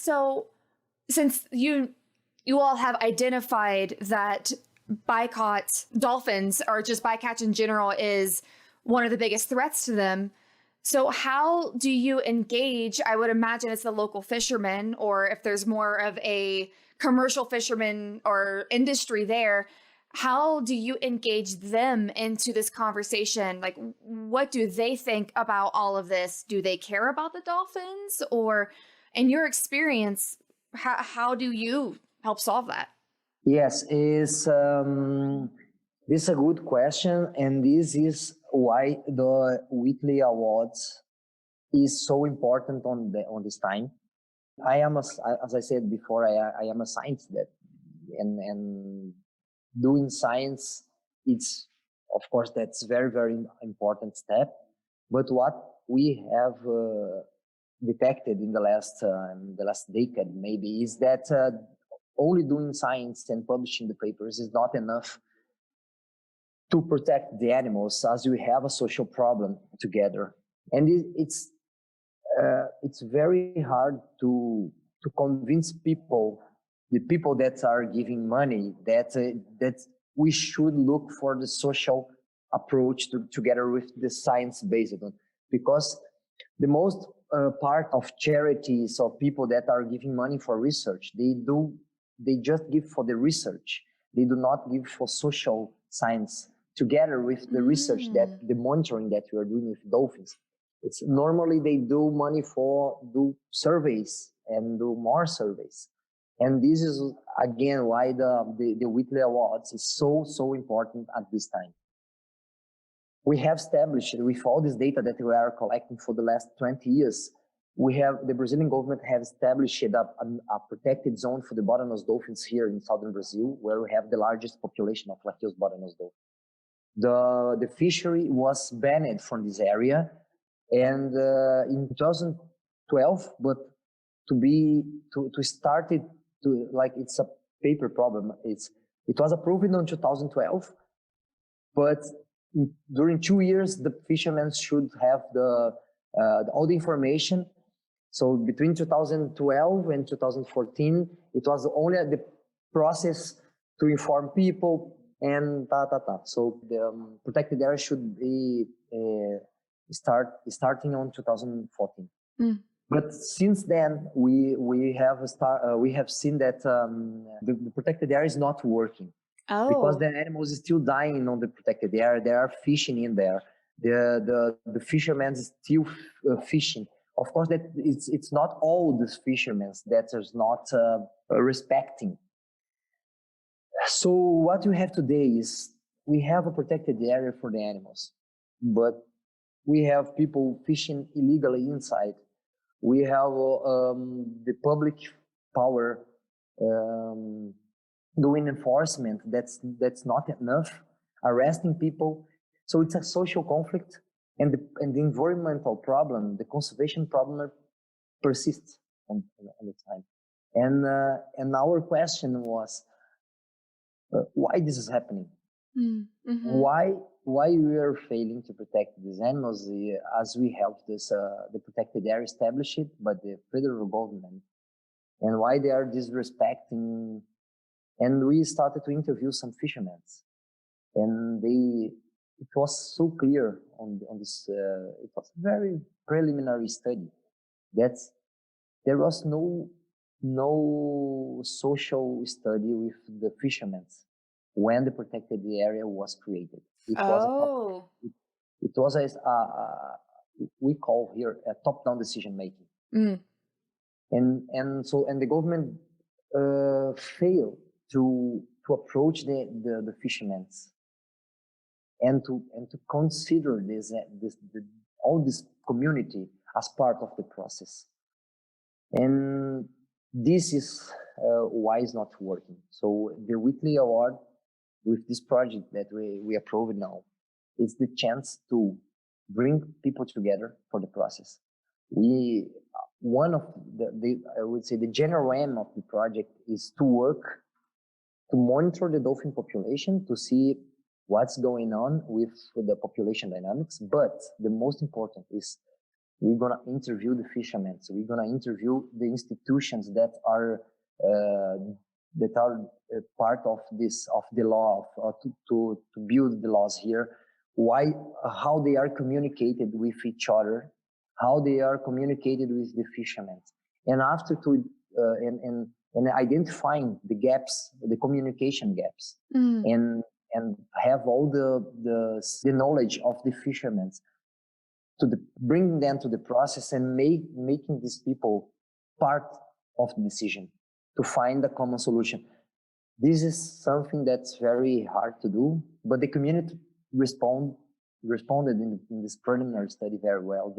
So since you all have identified that bycatch dolphins, or just bycatch in general, is one of the biggest threats to them, so how do you engage? I would imagine it's the local fishermen, or if there's more of a commercial fisherman or industry there, how do you engage them into this conversation? Like, what do they think about all of this? Do they care about the dolphins? Or in your experience, how do you help solve that? Yes, this is a good question, and this is why the weekly awards is so important on this time. I am, as I said before, I am a scientist and doing science, it's, of course, that's very, very important step. But what we have detected in the last decade maybe is that only doing science and publishing the papers is not enough to protect the animals, as we have a social problem together. And it's very hard to convince people, the people that are giving money, that we should look for the social approach together with the science-based one. Because the most part of charities or people that are giving money for research, they just give for the research. They do not give for social science together with the research, that the monitoring that we are doing with dolphins. It's normally they do money for do surveys and do more surveys. And this is again why the weekly awards is so important at this time. We have established with all this data that we are collecting for the last 20 years, the Brazilian government has established a protected zone for the bottlenose dolphins here in southern Brazil, where we have the largest population of Lahille's bottlenose dolphins. The fishery was banned from this area, and in 2012, but to start it, like, it's a paper problem. It was approved in 2012, but during 2 years the fishermen should have all the information. So between 2012 and 2014, it was only the process to inform people and So the protected area should be starting on 2014. But since then, we have seen that the protected area is not working. Because the animals is still dying on the protected area. They are fishing in there. The fishermen is still fishing. Of course, that it's not all the fishermen that is not respecting. So what we have today is we have a protected area for the animals, but we have people fishing illegally inside. We have the public power doing enforcement that's not enough, arresting people. So it's a social conflict, and the environmental problem, the conservation problem, persists on the time. And our question was, why this is happening? Why we are failing to protect these animals as we help the protected area established by the federal government, and why they are disrespecting. And we started to interview some fishermen, and it was so clear on this. It was a very preliminary study that there was no social study with the fishermen when the protected area was created. It was we call here a top-down decision making, and the government failed to approach the fishermen and to consider all this community as part of the process. And this is why it's not working. So the weekly award with this project that we approved now, it's the chance to bring people together for the process. One of I would say the general aim of the project is to work to monitor the dolphin population, to see what's going on with the population dynamics. But the most important is We're going to interview the fishermen. So we're going to interview the institutions that are part of this, of the law, to build the laws here. Why, how they are communicated with each other, how they are communicated with the fishermen, and after and identifying the gaps, the communication gaps, and have all the knowledge of the fishermen bring them to the process and making these people part of the decision to find a common solution. This is something that's very hard to do, but the community responded in this preliminary study very well.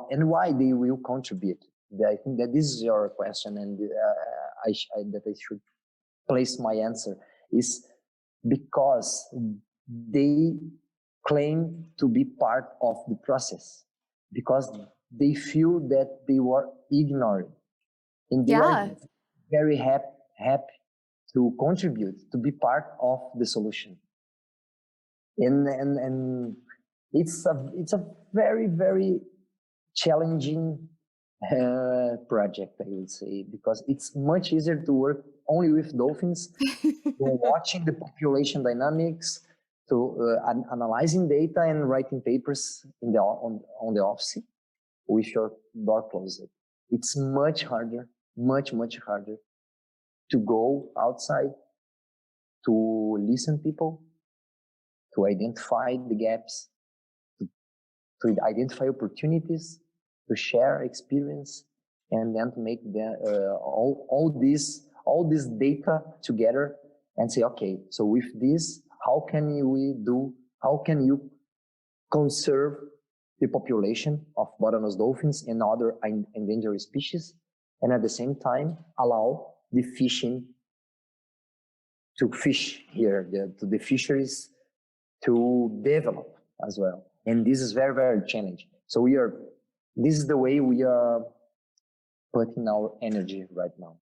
And why they will contribute. I think that this is your question, and I should place my answer is because they claim to be part of the process, because they feel that they were ignored, and they are very happy to contribute, to be part of the solution. And it's a very, very challenging project, I would say, because it's much easier to work only with dolphins, watching the population dynamics, to analyzing data and writing papers on the office with your door closed. It's much harder, much harder to go outside, to listen people, to identify the gaps, to identify opportunities, to share experience, and then to make all this data together and say, okay, so with this, how can you conserve the population of bottlenose dolphins and other endangered species, and at the same time allow the fishing to fish here, the fisheries to develop as well. And this is very, very challenging. So this is the way we are putting our energy right now.